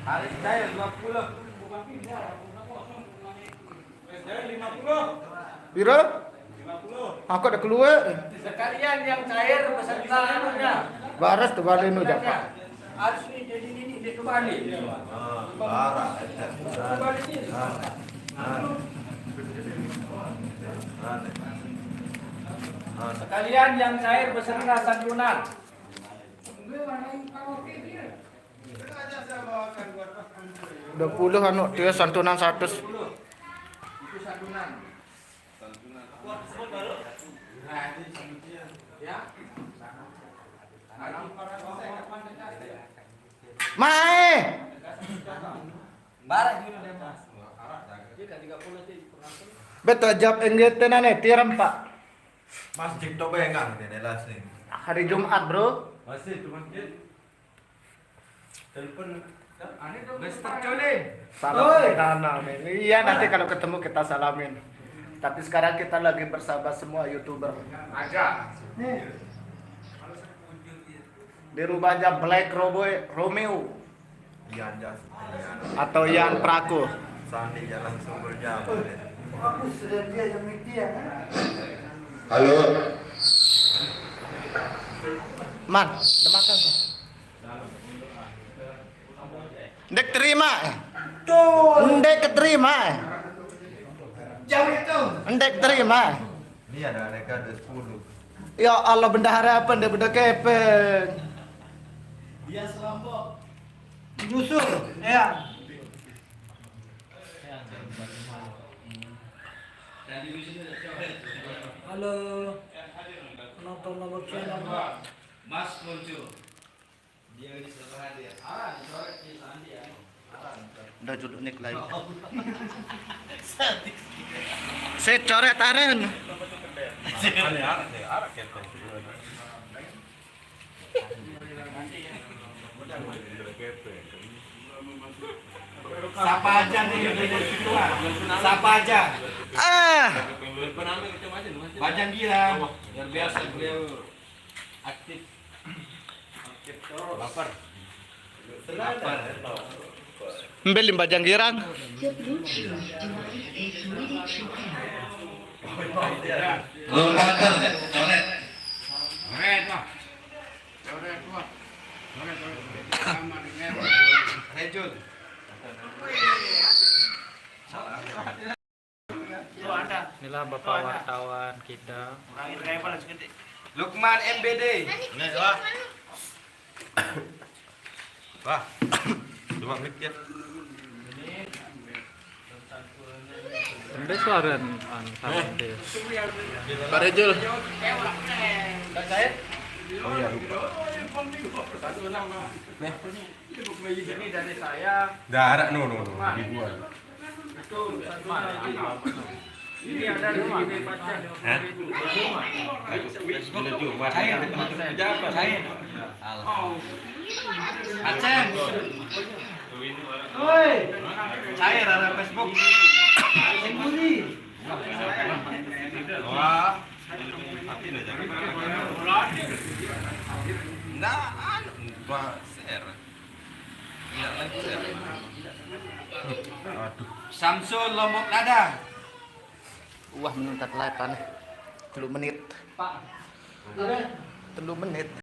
Hari saya 20. Saya 50. Piro? 50. Aku ada keluar. Sekalian yang cair beserta anunya. Baras tuh balik nu Japa. Harus nih jadi ini dia kembali. Parah. Kembali sini. Sekalian yang cair beserta santunan. Udah puluh anu dia santunan 100. Itu santunan. Ya. Mae. Barak dulu deh, Mas. Jika 30 sih penonton. Betul jawab enggetenan tiram Pak. Masjid to bengang ini las nih. Hari Jumat, Bro. Masih itu masjid. Telepon Mister Cole. Salam tanah. Iya nanti kalau ketemu kita salamin. Tapi sekarang kita lagi bersama semua YouTuber. Aja. Di rumahnya Black Romeo Ian jas. atau Yan Praku. Sandi jalan sumber jamu. Halo. Man, udah makan kok. Ndek terima. Ndek keterima. Jauh itu. Ndek terima. Ini ada mereka ada 10. Ya Allah bendahara apa ndek benda kepeng. Dia selompok. Nyusul, ya. Halo, penonton nomor channel. Mas muncul. Dia di sebelah dia. Dicoret di sana dia. Udah judul nik lagi. Saya coret aren. Siapa aja nih dari situ lah. Siapa aja. Bajang Gira. Luar biasa beliau aktif. Lapar. Lapar. Mbelin bajang girang. Lompatan ya, coret. Coret lah. Coret lah. Coret. Sama dengan Rejul. Inilah Bapak wartawan kita. Lukman MBD. Wah. Wah. 2 menit ya. Anda suara sampai. Pak Rejul. Oh iya lupa. Ini dari saya. Darat no ribuan. Ini ada di sini pacar. Aceh. Oi. Cair ada Facebook. Wah. Nah, share. Tidak lagi share. Samsul Lombok Lada. Wah meningkat 8. 3 menit. 3 menit.